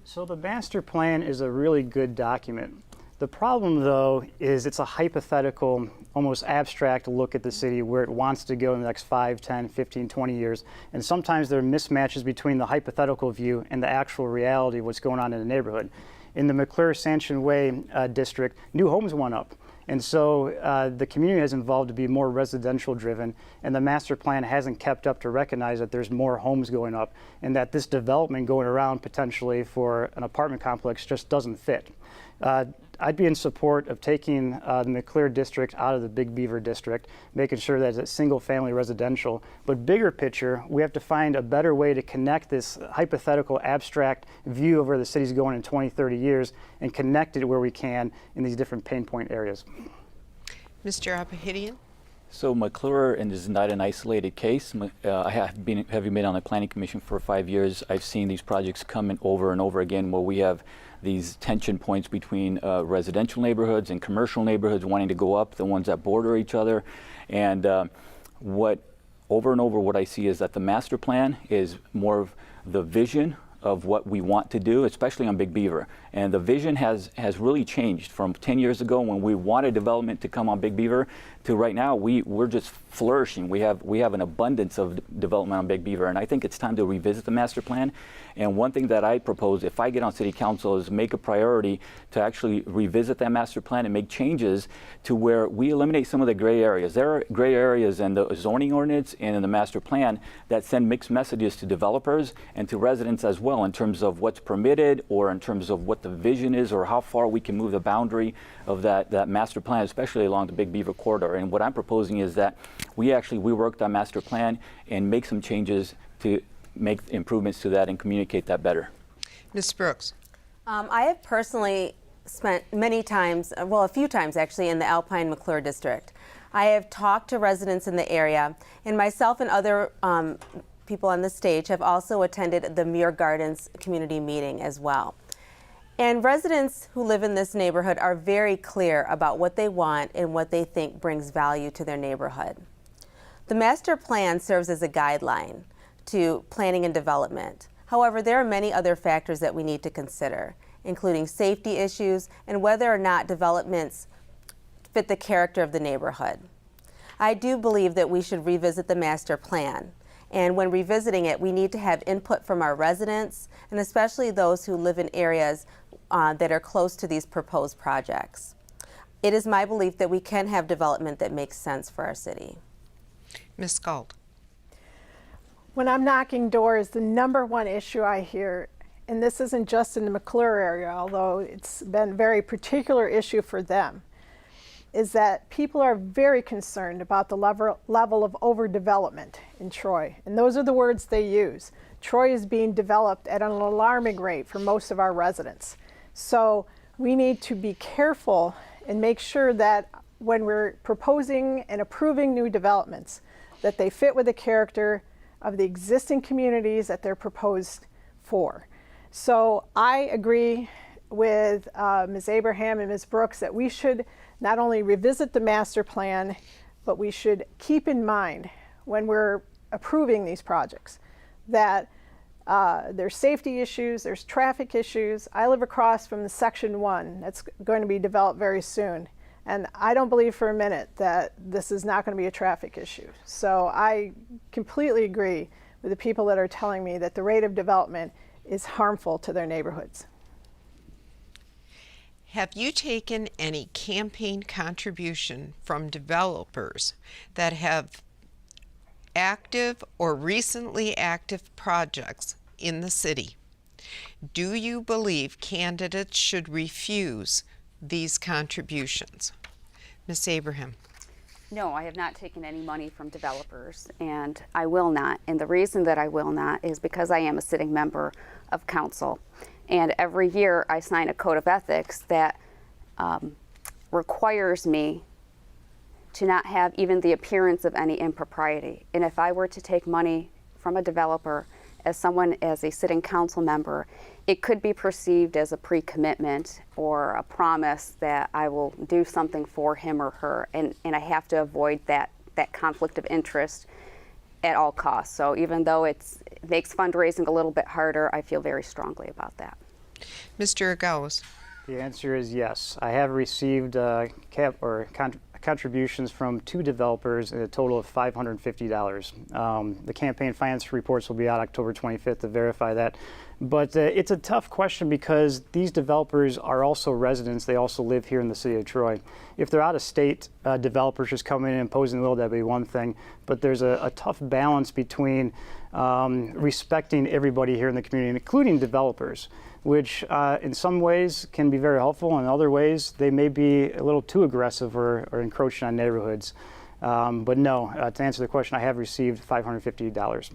So the master plan is a really good document. The problem, though, is it's a hypothetical, almost abstract look at the city where it wants to go in the next 5, 10, 15, 20 years. And sometimes there are mismatches between the hypothetical view and the actual reality of what's going on in the neighborhood. In the McClure-Sanchin Way district, new homes went up. And so the community has evolved to be more residential driven, and the master plan hasn't kept up to recognize that there's more homes going up and that this development going around potentially for an apartment complex just doesn't fit. I'd be in support of taking the McClure district out of the Big Beaver district, making sure that it's single family residential. But bigger picture, we have to find a better way to connect this hypothetical abstract view of where the city's going in 20, 30 years and connect it where we can in these different pain point areas. Mr. Apahidian. So McClure is not an isolated case. I have been on the Planning Commission for 5 years. I've seen these projects come in over and over again where we have these tension points between residential neighborhoods and commercial neighborhoods wanting to go up, the ones that border each other. And over and over what I see is that the master plan is more of the vision of what we want to do, especially on Big Beaver. And the vision has really changed from 10 years ago when we wanted development to come on Big Beaver to right now we're just flourishing. We have an abundance of development on Big Beaver, and I think it's time to revisit the master plan. And one thing that I propose, if I get on City Council, is make a priority to actually revisit that master plan and make changes to where we eliminate some of the gray areas. There are gray areas in the zoning ordinance and in the master plan that send mixed messages to developers and to residents as well in terms of what's permitted or in terms of what the vision is or how far we can move the boundary of that master plan, especially along the Big Beaver corridor. And what I'm proposing is that we work that master plan and make some changes to make improvements to that and communicate that better. Ms. Brooks. I have personally spent many times, well, a few times actually, in the Alpine McClure district. I have talked to residents in the area, and myself and other people on the stage have also attended the Muir Gardens community meeting as well. And residents who live in this neighborhood are very clear about what they want and what they think brings value to their neighborhood. The master plan serves as a guideline to planning and development. However, there are many other factors that we need to consider, including safety issues and whether or not developments fit the character of the neighborhood. I do believe that we should revisit the master plan. And when revisiting it, we need to have input from our residents, and especially those who live in areas that are close to these proposed projects. It is my belief that we can have development that makes sense for our city. Ms. Scald. When I'm knocking doors, the number one issue I hear and this isn't just in the McClure area, although it's been a very particular issue for them, is that people are very concerned about the level of overdevelopment in Troy. And those are the words they use. Troy is being developed at an alarming rate for most of our residents. So we need to be careful and make sure that when we're proposing and approving new developments, that they fit with the character of the existing communities that they're proposed for. So I agree with Ms. Abraham and Ms. Brooks that we should not only revisit the master plan, but we should keep in mind when we're approving these projects that there's safety issues, there's traffic issues. I live across from the Section 1 that's going to be developed very soon. And I don't believe for a minute that this is not going to be a traffic issue. So I completely agree with the people that are telling me that the rate of development is harmful to their neighborhoods. Have you taken any campaign contribution from developers that have active or recently active projects in the city? Do you believe candidates should refuse these contributions? Ms. Abraham. No, I have not taken any money from developers, and I will not. And the reason that I will not is because I am a sitting member of council. And every year I sign a code of ethics that requires me to not have even the appearance of any impropriety. And if I were to take money from a developer as a sitting council member, it could be perceived as a pre-commitment or a promise that I will do something for him or her, and I have to avoid that conflict of interest at all costs. So even though it makes fundraising a little bit harder, I feel very strongly about that. Mr. Agawas. The answer is yes. I have received contributions from 2 developers at a total of $550. The campaign finance reports will be out October 25th to verify that. But it's a tough question because these developers are also residents. They also live here in the city of Troy. If they're out-of-state developers just coming in and imposing the will, that'd be one thing. But there's a tough balance between respecting everybody here in the community, including developers, which in some ways can be very helpful, and in other ways they may be a little too aggressive or encroaching on neighborhoods. But no, to answer the question, I have received $550.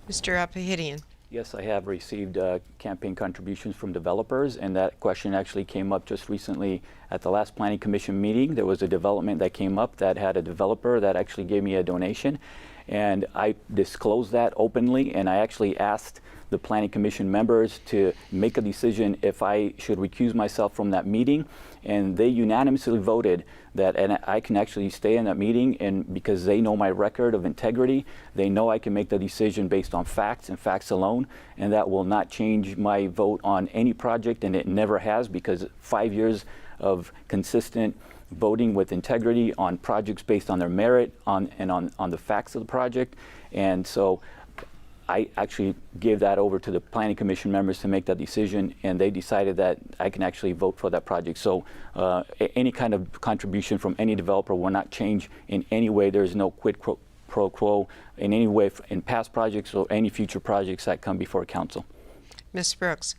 Mr. Apahidian. Yes, I have received campaign contributions from developers, and that question actually came up just recently at the last Planning Commission meeting. There was a development that came up that had a developer that actually gave me a donation, and I disclosed that openly, and I actually asked the Planning Commission members to make a decision if I should recuse myself from that meeting, and they unanimously voted that and I can actually stay in that meeting, and because they know my record of integrity, they know I can make the decision based on facts and facts alone, and that will not change my vote on any project, and it never has, because 5 years of consistent voting with integrity on projects based on their merit on the facts of the project. And so I actually gave that over to the Planning Commission members to make that decision, and they decided that I can actually vote for that project. So any kind of contribution from any developer will not change in any way. There's no quid pro quo in any way in past projects or any future projects that come before council. Ms. Brooks.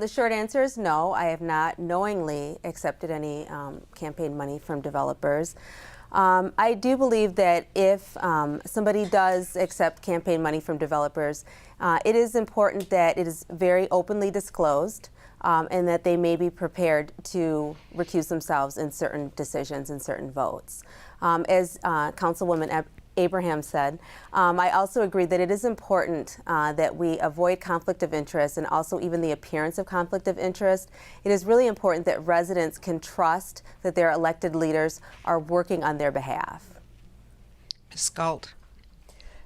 The short answer is no. I have not knowingly accepted any campaign money from developers. I do believe that if somebody does accept campaign money from developers, it is important that it is very openly disclosed and that they may be prepared to recuse themselves in certain decisions and certain votes. As Councilwoman Abraham said, I also agree that it is important that we avoid conflict of interest and also even the appearance of conflict of interest. It is really important that residents can trust that their elected leaders are working on their behalf. Ms. Galt.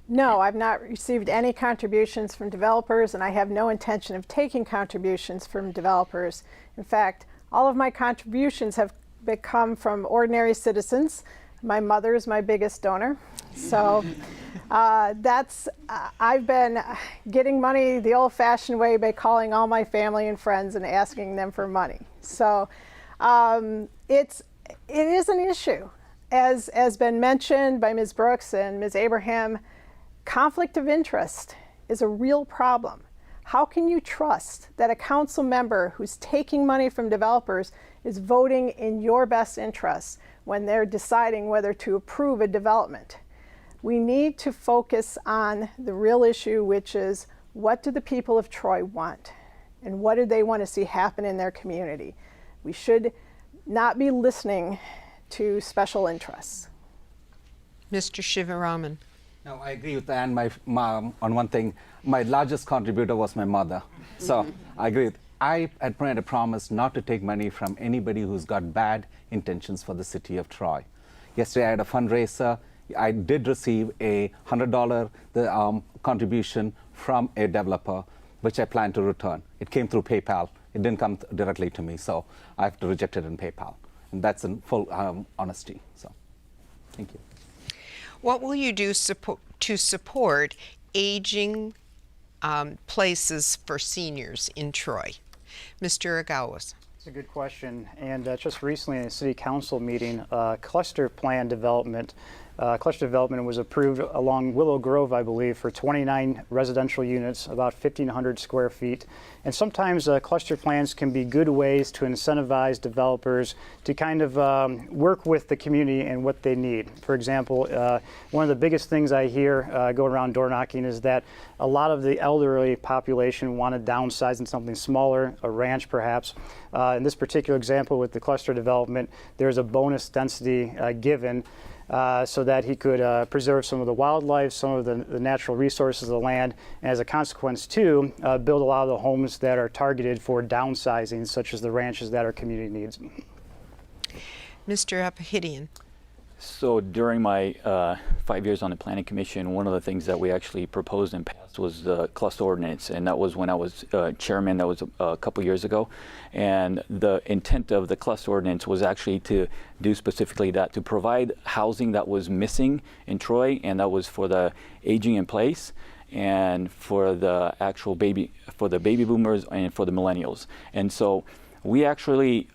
No, I've not received any contributions from developers, and I have no intention of taking contributions from developers. In fact, all of my contributions have come from ordinary citizens. My mother is my biggest donor. So I've been getting money the old-fashioned way by calling all my family and friends and asking them for money. So it is an issue. As been mentioned by Ms. Brooks and Ms. Abraham, conflict of interest is a real problem. How can you trust that a council member who's taking money from developers is voting in your best interests when they're deciding whether to approve a development? We need to focus on the real issue, which is what do the people of Troy want? And what do they want to see happen in their community? We should not be listening to special interests. Mr. Shivaraman. Now, I agree with Ann, my mom, on one thing. My largest contributor was my mother. So I agree. I had made a promise not to take money from anybody who's got bad intentions for the city of Troy. Yesterday, I had a fundraiser. I did receive a $100 contribution from a developer, which I plan to return. It came through PayPal. It didn't come directly to me, so I have to reject it in PayPal. And that's in full honesty. So, thank you. What will you do to support aging places for seniors in Troy? Mr. Agawas. That's a good question. And just recently in a city council meeting, cluster plan development. Cluster development was approved along Willow Grove, I believe, for 29 residential units, about 1,500 square feet. And sometimes cluster plans can be good ways to incentivize developers to kind of work with the community and what they need. For example, one of the biggest things I hear going around door knocking is that a lot of the elderly population want to downsize in something smaller, a ranch perhaps. In this particular example with the cluster development, there's a bonus density given so that he could preserve some of the wildlife, some of the natural resources of the land, and as a consequence too, build a lot of the homes that are targeted for downsizing, such as the ranches that our community needs. Mr. Apahidian. So during my 5 years on the Planning Commission, one of the things that we actually proposed and passed was the cluster ordinance, and that was when I was chairman. That was a couple years ago. And the intent of the cluster ordinance was actually to do specifically that, to provide housing that was missing in Troy, and that was for the aging in place and for the actual baby boomers and for the millennials. And so we actually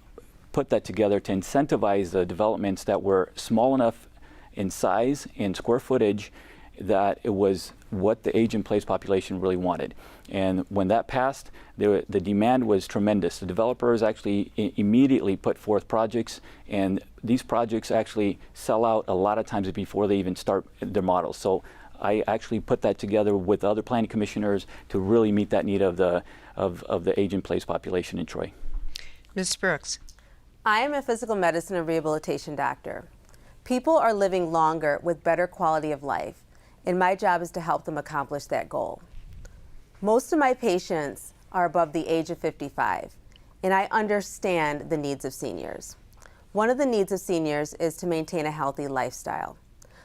put that together to incentivize the developments that were small enough in size and square footage that it was what the age in place population really wanted. And when that passed, the demand was tremendous. The developers actually immediately put forth projects, and these projects actually sell out a lot of times before they even start their models. So I actually put that together with other planning commissioners to really meet that need of the age in place population in Troy. Ms. Brooks. I am a physical medicine and rehabilitation doctor. People are living longer with better quality of life, and my job is to help them accomplish that goal. Most of my patients are above the age of 55, and I understand the needs of seniors. One of the needs of seniors is to maintain a healthy lifestyle.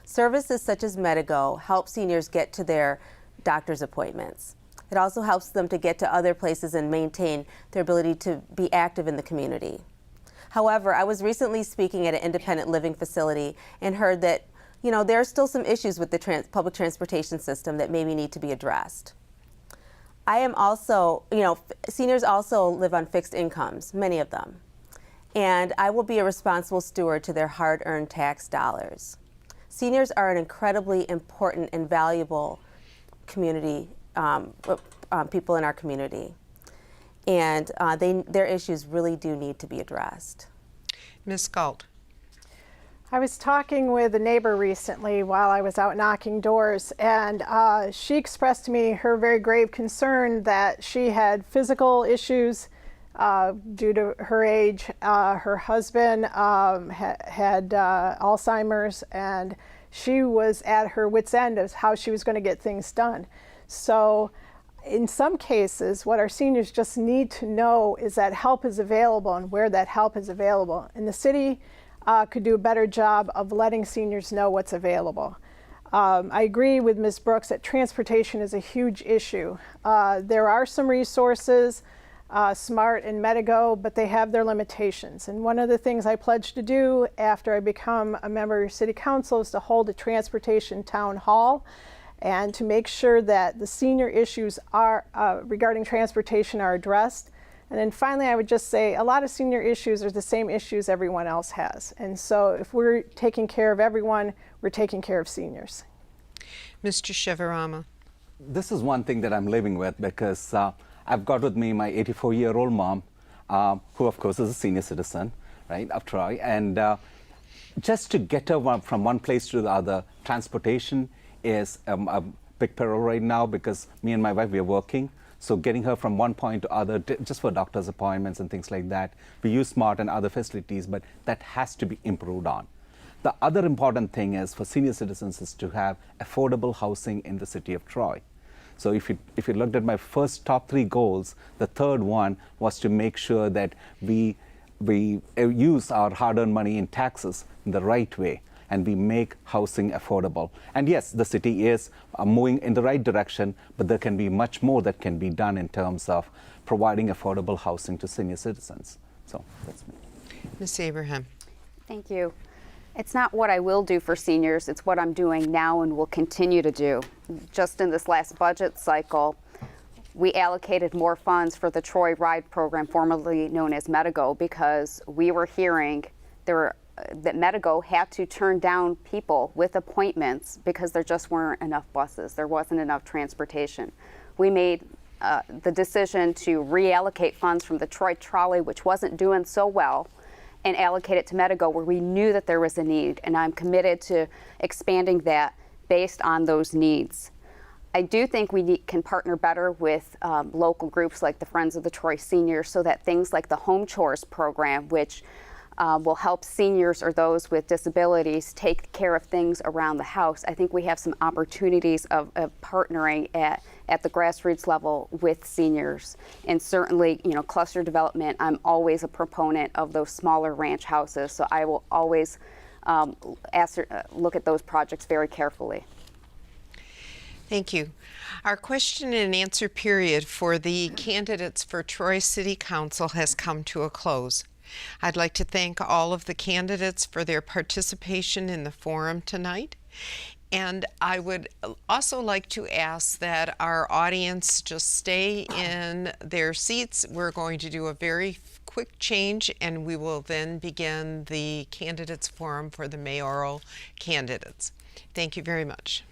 Services such as Medigo help seniors get to their doctor's appointments. It also helps them to get to other places and maintain their ability to be active in the community. However, I was recently speaking at an independent living facility and heard that, there are still some issues with the public transportation system that maybe need to be addressed. I am also, seniors also live on fixed incomes, many of them, and I will be a responsible steward to their hard-earned tax dollars. Seniors are an incredibly important and valuable community, people in our community. And their issues really do need to be addressed. Ms. Galt. I was talking with a neighbor recently while I was out knocking doors, and she expressed to me her very grave concern that she had physical issues due to her age. Her husband had Alzheimer's, and she was at her wit's end of how she was going to get things done. So in some cases, what our seniors just need to know is that help is available and where that help is available. And the city could do a better job of letting seniors know what's available. I agree with Ms. Brooks that transportation is a huge issue. There are some resources, SMART and Medigo, but they have their limitations. And one of the things I pledged to do after I become a member of City Council is to hold a transportation town hall and to make sure that the senior issues are regarding transportation are addressed. And then finally, I would just say a lot of senior issues are the same issues everyone else has. And so if we're taking care of everyone, we're taking care of seniors. Mr. Shivarama. this is one thing that I'm living with because I've got with me my 84-year-old mom, who of course is a senior citizen, right, of Troy. And just to get her from one place to the other, transportation is a big peril right now because me and my wife, we are working. So getting her from one point to other, just for doctor's appointments and things like that. We use SMART and other facilities, but that has to be improved on. The other important thing is for senior citizens is to have affordable housing in the city of Troy. So if you looked at my first top 3 goals, the third one was to make sure that we use our hard-earned money in taxes in the right way and we make housing affordable. And yes, the city is moving in the right direction, but there can be much more that can be done in terms of providing affordable housing to senior citizens. So that's me. Ms. Abraham. Thank you. It's not what I will do for seniors, it's what I'm doing now and will continue to do. Just in this last budget cycle, we allocated more funds for the Troy Ride program, formerly known as Medigo, because we were hearing that Medigo had to turn down people with appointments because there just weren't enough buses. There wasn't enough transportation. We made the decision to reallocate funds from the Troy Trolley, which wasn't doing so well, and allocate it to Medigo where we knew that there was a need, and I'm committed to expanding that based on those needs. I do think we can partner better with local groups like the Friends of the Troy Seniors so that things like the Home Chores program, which will help seniors or those with disabilities take care of things around the house. I think we have some opportunities of partnering at the grassroots level with seniors. And certainly, cluster development, I'm always a proponent of those smaller ranch houses, so I will always look at those projects very carefully. Thank you. Our question and answer period for the candidates for Troy City Council has come to a close. I'd like to thank all of the candidates for their participation in the forum tonight. And I would also like to ask that our audience just stay in their seats. We're going to do a very quick change and we will then begin the candidates forum for the mayoral candidates. Thank you very much.